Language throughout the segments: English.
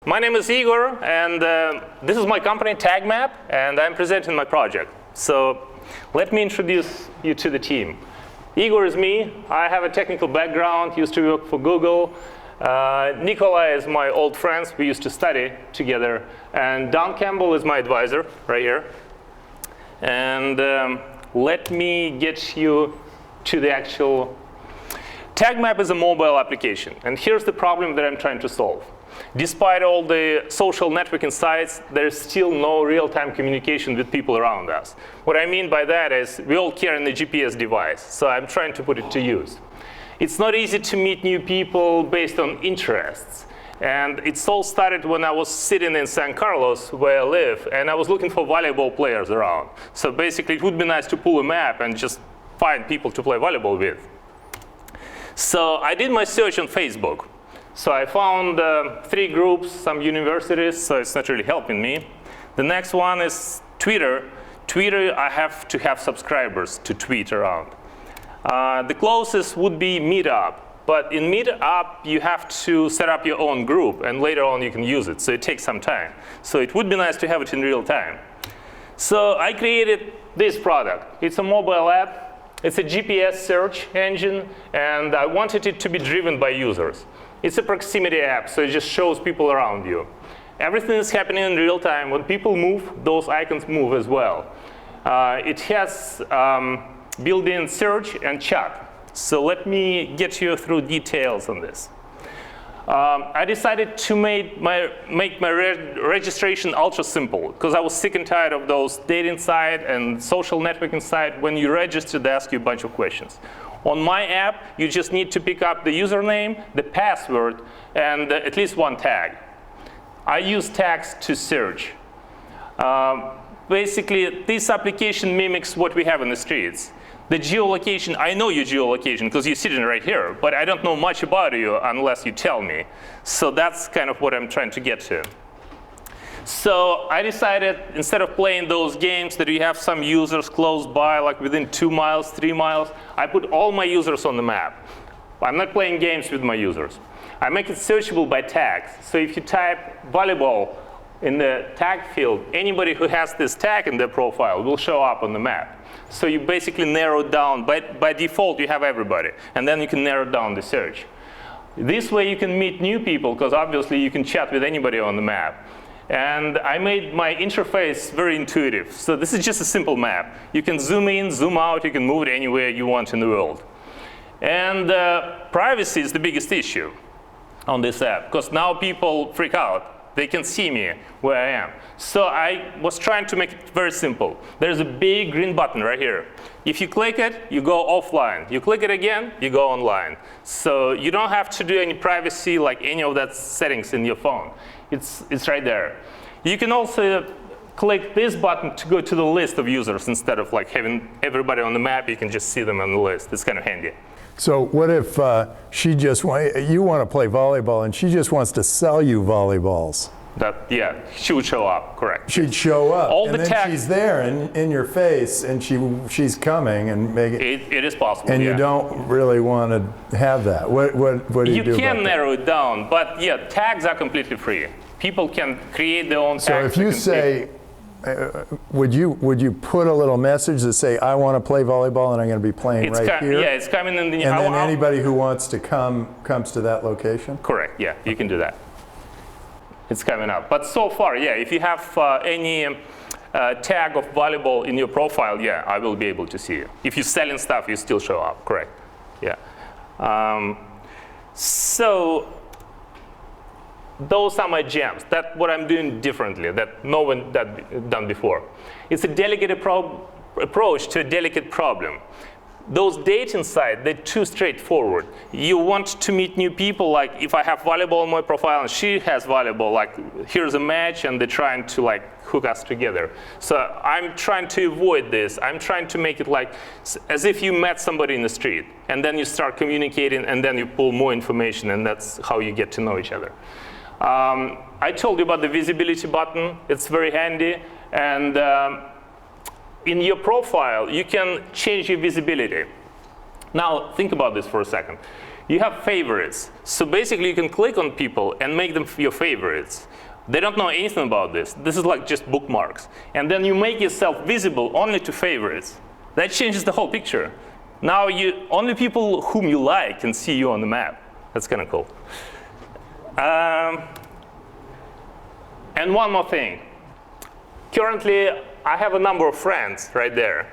My name is Igor, and this is my company, TagMap, and I'm presenting my project. So let me introduce you to the team. Igor is me. I have a technical background, used to work for Google. Nikolai is my old friend. We used to study together. And Don Campbell is my advisor, right here. And let me get you to the actual. TagMap is a mobile application. And here's the problem that I'm trying to solve. Despite all the social networking sites, there's still no real-time communication with people around us. What I mean by that is we all carry a GPS device, so I'm trying to put it to use. It's not easy to meet new people based on interests. And it all started when I was sitting in San Carlos, where I live, and I was looking for volleyball players around. So basically, it would be nice to pull a map and just find people to play volleyball with. So I did my search on Facebook. So I found 3 groups, some universities, so it's not really helping me. The next one is Twitter. Twitter, I have to have subscribers to tweet around. The closest would be Meetup. But in Meetup, you have to set up your own group, and later on you can use it. So it takes some time. So it would be nice to have it in real time. So I created this product. It's a mobile app. It's a GPS search engine, and I wanted it to be driven by users. It's a proximity app, so it just shows people around you. Everything is happening in real time. When people move, those icons move as well. It has built-in search and chat. So let me get you through details on this. I decided to make my registration ultra simple, because I was sick and tired of those dating sites and social networking sites. When you register, they ask you a bunch of questions. On my app, you just need to pick up the username, the password, and at least one tag. I use tags to search. Basically, this application mimics what we have in the streets. The geolocation, I know your geolocation because you're sitting right here, but I don't know much about you unless you tell me. So that's kind of what I'm trying to get to. So I decided, instead of playing those games that you have some users close by, like within 2 miles, 3 miles, I put all my users on the map. I'm not playing games with my users. I make it searchable by tags. So if you type volleyball in the tag field, anybody who has this tag in their profile will show up on the map. So you basically narrow down. By default, you have everybody. And then you can narrow down the search. This way, you can meet new people, because obviously, you can chat with anybody on the map. And I made my interface very intuitive. So this is just a simple map. You can zoom in, zoom out. You can move it anywhere you want in the world. And privacy is the biggest issue on this app, because now people freak out. They can see me where I am. So I was trying to make it very simple. There's a big green button right here. If you click it, you go offline. You click it again, you go online. So you don't have to do any privacy, like any of that settings in your phone. It's right there. You can also click this button to go to the list of users instead of like having everybody on the map. You can just see them on the list. It's kind of handy. So what if you want to play volleyball and she just wants to sell you volleyballs? Yeah, she would show up, correct. She'd show up, all and the then she's there in your face, and she's coming and make it. It is possible, and yeah. you don't really want to have that. What do you do? You can about narrow it down, but yeah, tags are completely free. People can create their own tags. So if you say, would you put a little message that say, I want to play volleyball and I'm going to be playing right here? Yeah, it's coming in the. And then anybody who wants to comes to that location? Correct, yeah, you can do that. It's coming up. But so far, yeah, if you have any tag of volleyball in your profile, yeah, I will be able to see you. If you're selling stuff, you still show up, correct, yeah. So those are my gems. That's what I'm doing differently, that no one done before. It's a delicate approach to a delicate problem. Those dating sites, they're too straightforward. You want to meet new people, like if I have volleyball on my profile and she has volleyball, like here's a match and they're trying to like hook us together. So I'm trying to avoid this. I'm trying to make it like as if you met somebody in the street, and then you start communicating, and then you pull more information, and that's how you get to know each other. I told you about the visibility button. It's very handy. And in your profile, you can change your visibility. Now, think about this for a second. You have favorites. So basically, you can click on people and make them your favorites. They don't know anything about this. This is like just bookmarks. And then you make yourself visible only to favorites. That changes the whole picture. Now, only people whom you like can see you on the map. That's kind of cool. And one more thing. Currently, I have a number of friends right there.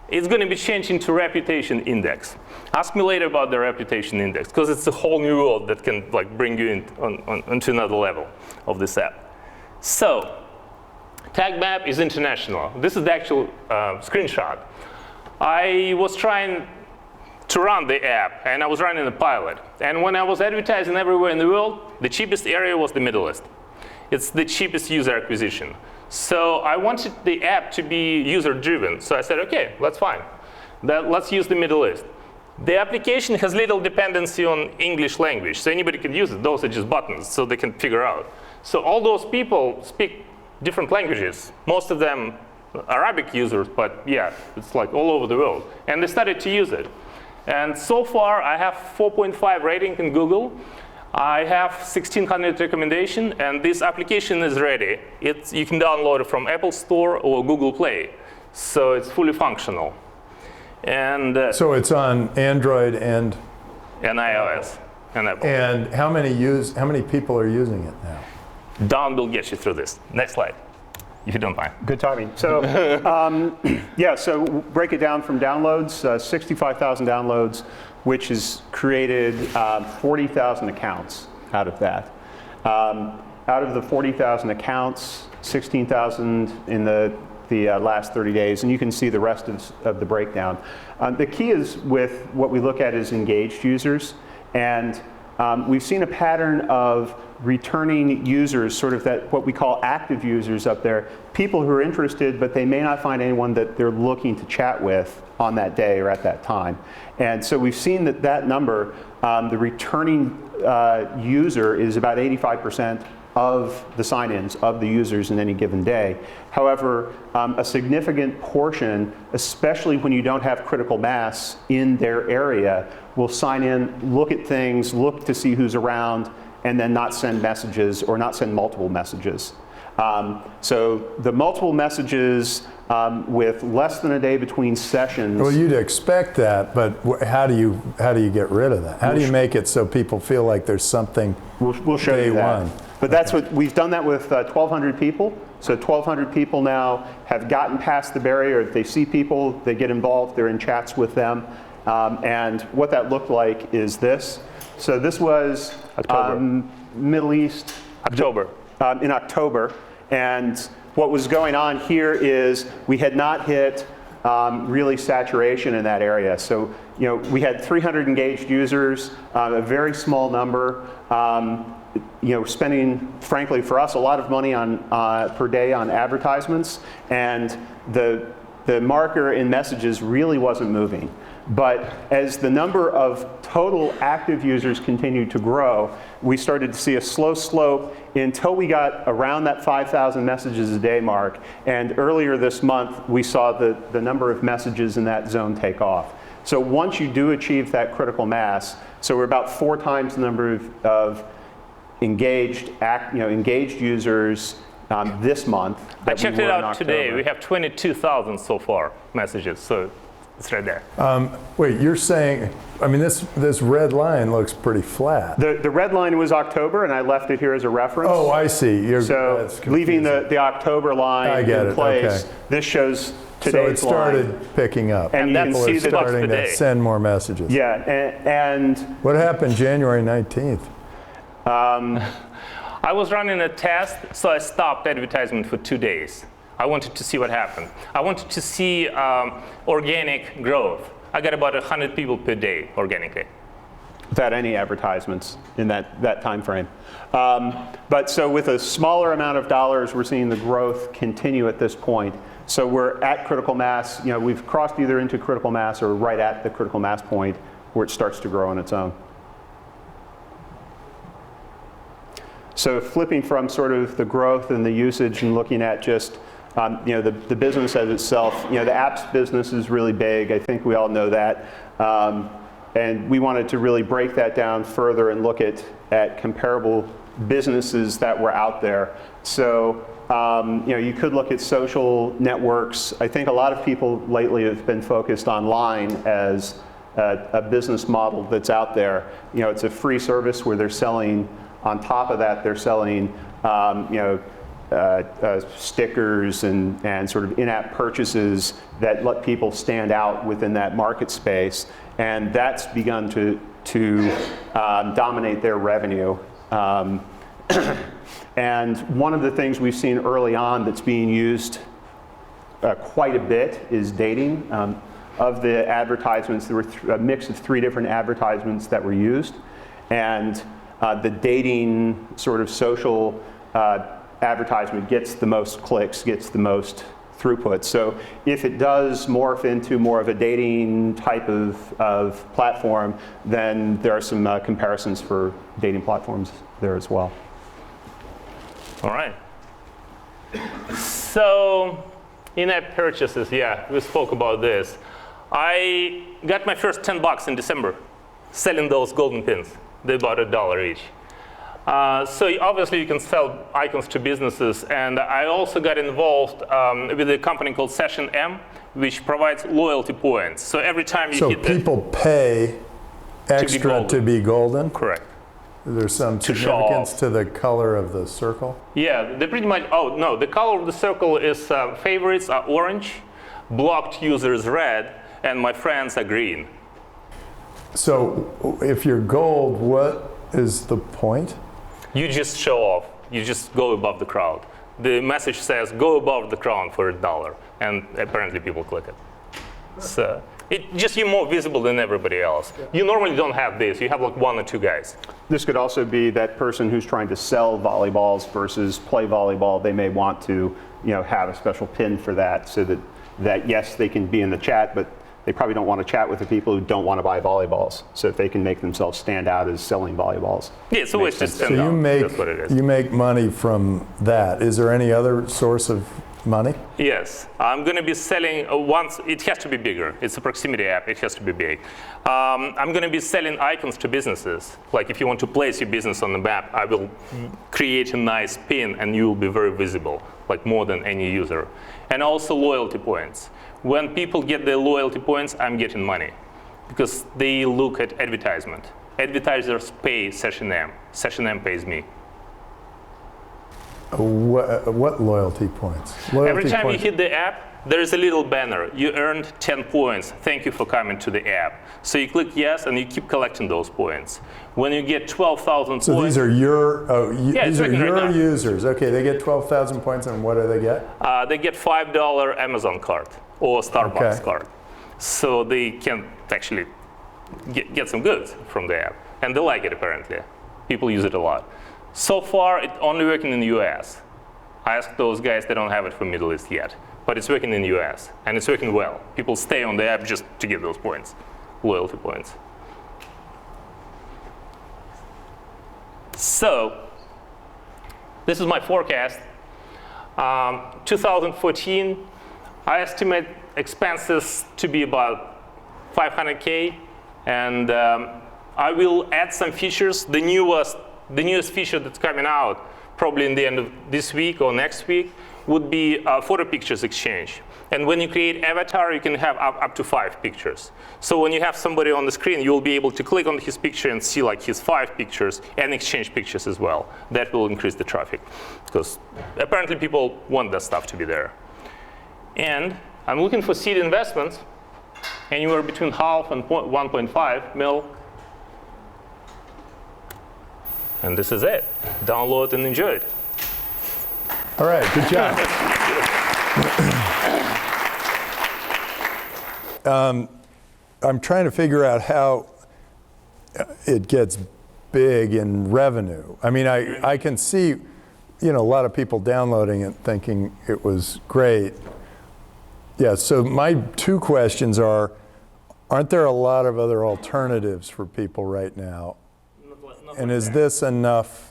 It's going to be changing to reputation index. Ask me later about the reputation index, because it's a whole new world that can like bring you into another level of this app. So, TagMap is international. This is the actual screenshot. I was trying to run the app, and I was running a pilot. And when I was advertising everywhere in the world, the cheapest area was the Middle East. It's the cheapest user acquisition. So I wanted the app to be user-driven. So I said, OK, that's fine. Let's use the Middle East. The application has little dependency on English language, so anybody can use it. Those are just buttons, so they can figure out. So all those people speak different languages. Most of them Arabic users, but yeah, it's like all over the world. And they started to use it. And so far, I have 4.5 rating in Google. I have 1,600 recommendation, and this application is ready. You can download it from Apple Store or Google Play. So it's fully functional. And so it's on Android and iOS and Apple. And how many people are using it now? Don will get you through this. Next slide, if you don't mind. Good timing. So, yeah, so break it down from downloads, 65,000 downloads, which has created 40,000 accounts out of that. Out of the 40,000 accounts, 16,000 in the last 30 days, and you can see the rest of the breakdown. The key is with what we look at is engaged users, and we've seen a pattern of returning users, sort of that what we call active users up there, people who are interested, but they may not find anyone that they're looking to chat with on that day or at that time. And so we've seen that number, the returning user is about 85% of the sign-ins of the users in any given day. However, a significant portion, especially when you don't have critical mass in their area, will sign in, look at things, look to see who's around, and then not send messages or not send multiple messages. So the multiple messages with less than a day between sessions. Well, you'd expect that, but how do you get rid of that? How do you make it so people feel like there's something We'll show day you that. one? But that's what we've done that with 1,200 people. So 1,200 people now have gotten past the barrier. They see people, they get involved, they're in chats with them. And what that looked like is this. So this was Middle East. October. In October. And what was going on here is we had not hit really saturation in that area. So we had 300 engaged users, a very small number. Spending, frankly, for us, a lot of money on per day on advertisements, and the marker in messages really wasn't moving. But as the number of total active users continued to grow, we started to see a slow slope until we got around that 5,000 messages a day mark. And earlier this month, we saw the number of messages in that zone take off. So once you do achieve that critical mass, so we're about 4 times the number of engaged users this month. I checked it out today. We have 22,000 so far messages, so it's right there. Wait, you're saying, I mean, this red line looks pretty flat. The red line was October, and I left it here as a reference. Oh, I see. So leaving the October line in place, okay. This shows today's line. So it started picking up. And people are starting to send more messages. Yeah, and what happened January 19th? I was running a test, so I stopped advertisement for 2 days. I wanted to see what happened. I wanted to see organic growth. I got about 100 people per day organically. Without any advertisements in that time frame. But so with a smaller amount of dollars, we're seeing the growth continue at this point. So we're at critical mass. We've crossed either into critical mass or right at the critical mass point where it starts to grow on its own. So flipping from sort of the growth and the usage and looking at just the business as itself, the apps business is really big. I think we all know that. And we wanted to really break that down further and look at comparable businesses that were out there. So you could look at social networks. I think a lot of people lately have been focused on Line as a business model that's out there. It's a free service where they're selling, on top of that, they're selling stickers and sort of in-app purchases that let people stand out within that market space. And that's begun to dominate their revenue. And one of the things we've seen early on that's being used quite a bit is dating. Of the advertisements, there were a mix of 3 different advertisements that were used. And the dating sort of social advertisement gets the most clicks, gets the most throughput. So if it does morph into more of a dating type of platform, then there are some comparisons for dating platforms there as well. All right. So in-app purchases, yeah, we spoke about this. I got my first $10 in December selling those golden pins. They're about $1 each. So obviously you can sell icons to businesses, and I also got involved with a company called Session M, which provides loyalty points. So every time you hit people pay extra to be golden? Correct. There's some significance to the color of the circle? Yeah, they pretty much, the color of the circle is favorites are orange, blocked users red, and my friends are green. So if you're gold, what is the point? You just show off. You just go above the crowd. The message says, go above the crowd for $1, and apparently people click it. So you're more visible than everybody else. Yeah. You normally don't have this. You have like 1 or 2 guys. This could also be that person who's trying to sell volleyballs versus play volleyball. They may want to, have a special pin for that, so that yes, they can be in the chat, but they probably don't want to chat with the people who don't want to buy volleyballs. So if they can make themselves stand out as selling volleyballs. Yeah, it's always just stand out. That's what it is. You make money from that. Is there any other source of money? Yes, I'm going to be selling once. It has to be bigger. It's a proximity app. It has to be big. I'm going to be selling icons to businesses. Like if you want to place your business on the map, I will create a nice pin, and you will be very visible, like more than any user. And also loyalty points. When people get their loyalty points, I'm getting money because they look at advertisement. Advertisers pay Session M. Session M pays me. What loyalty points? Every time you hit the app, there is a little banner. You earned 10 points. Thank you for coming to the app. So you click yes, and you keep collecting those points. When you get 12,000 points. So these are your users. Okay, they get 12,000 points, and what do they get? They get $5 Amazon card or Starbucks card. So they can actually get some goods from the app. And they like it, apparently. People use it a lot. So far, it's only working in the US. I asked those guys, they don't have it for Middle East yet. But it's working in the US, and it's working well. People stay on the app just to get those points, loyalty points. So, this is my forecast. 2014, I estimate expenses to be about 500K, and I will add some features. The newest feature that's coming out, probably in the end of this week or next week, would be photo pictures exchange. And when you create avatar, you can have up to 5 pictures. So when you have somebody on the screen, you'll be able to click on his picture and see like his 5 pictures and exchange pictures as well. That will increase the traffic because apparently people want that stuff to be there. And I'm looking for seed investments anywhere between half and 1.5 mil. And this is it. Download and enjoy it. All right, good job. I'm trying to figure out how it gets big in revenue. I mean, I can see, a lot of people downloading it thinking it was great. Yeah, so my 2 questions are, aren't there a lot of other alternatives for people right now? And is this enough?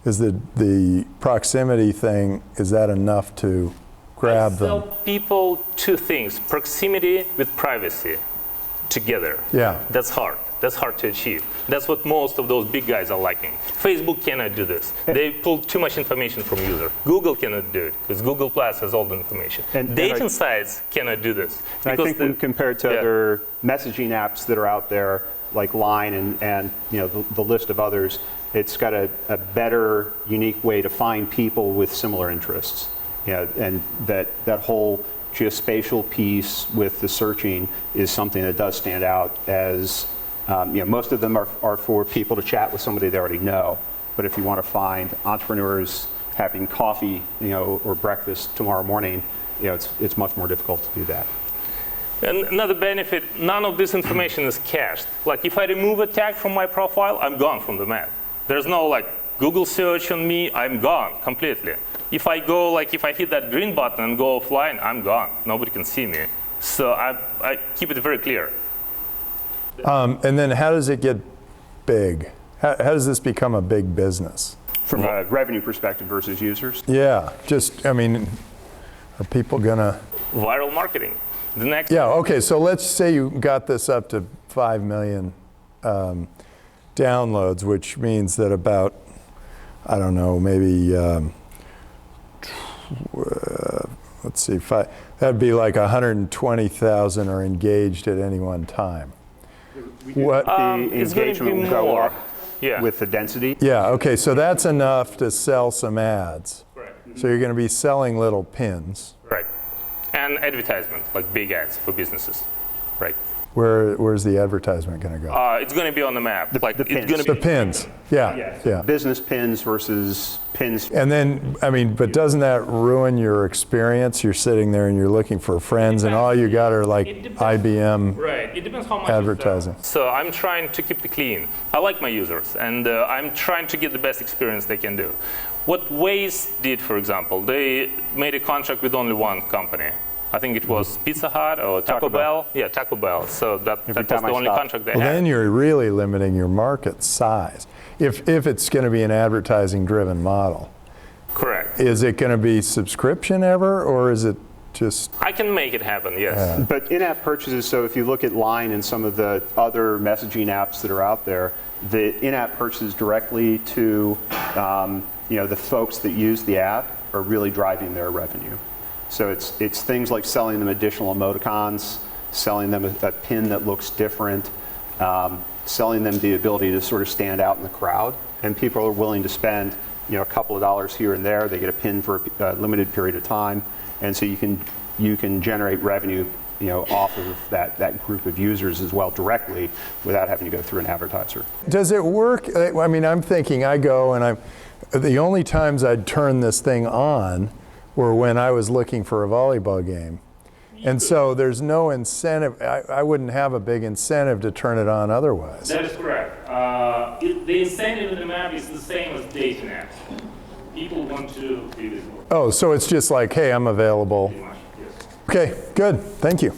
Is the proximity thing, is that enough to grab them? I tell people 2 things, proximity with privacy. together. Yeah. That's hard. That's hard to achieve. That's what most of those big guys are lacking. Facebook cannot do this. They pull too much information from user. Google cannot do it because Google Plus has all the information. Dating sites cannot do this. And I think when compared to other messaging apps that are out there, like Line and the list of others, it's got a better, unique way to find people with similar interests. And that whole geospatial piece with the searching is something that does stand out as, most of them are for people to chat with somebody they already know. But if you want to find entrepreneurs having coffee, or breakfast tomorrow morning, it's much more difficult to do that. And another benefit, none of this information is cached. Like if I remove a tag from my profile, I'm gone from the map. There's no Google search on me, I'm gone completely. If I hit that green button and go offline, I'm gone. Nobody can see me. So I keep it very clear. And then how does it get big? How does this become a big business? From a revenue perspective versus users? Yeah, are people gonna? Viral marketing. The next. Yeah, okay, so let's say you got this up to 5 million downloads, which means that about, I don't know, maybe, let's see, that'd be like 120,000 are engaged at any one time. What? The It's going to be engagement will go more. up Yeah. with the density. Yeah, okay, so that's enough to sell some ads. Right. So you're going to be selling little pins. Right. And advertisement, like big ads for businesses. Right. Where's the advertisement going to go? It's going to be on the map. The it's pins. going to The be pins, yeah. Business pins versus pins. And then, but doesn't that ruin your experience? You're sitting there and you're looking for friends and all you got are like It depends. IBM. Right. It depends how much Advertising. you sell. So I'm trying to keep it clean. I like my users, and I'm trying to get the best experience they can do. What Waze did, for example, they made a contract with only one company. I think it was Pizza Hut or Taco Bell. Yeah, Taco Bell. So that was time the I only stop. contract they Well, had. then you're really limiting your market size. If it's going to be an advertising-driven model, Correct. is it going to be subscription ever, or is it just? I can make it happen, yes. But in-app purchases, so if you look at Line and some of the other messaging apps that are out there, the in-app purchases directly to the folks that use the app are really driving their revenue. So it's things like selling them additional emoticons, selling them a pin that looks different, selling them the ability to sort of stand out in the crowd. And people are willing to spend a couple of dollars here and there. They get a pin for a limited period of time. And so you can generate revenue off of that group of users as well directly without having to go through an advertiser. Does it work? I mean, I'm thinking I go and the only times I'd turn this thing on were when I was looking for a volleyball game. And so there's no incentive. I wouldn't have a big incentive to turn it on otherwise. That is correct. The incentive in the map is the same as dating apps. People want to be visible. Oh, so it's just like, hey, I'm available. Pretty much, yes. Okay, good. Thank you.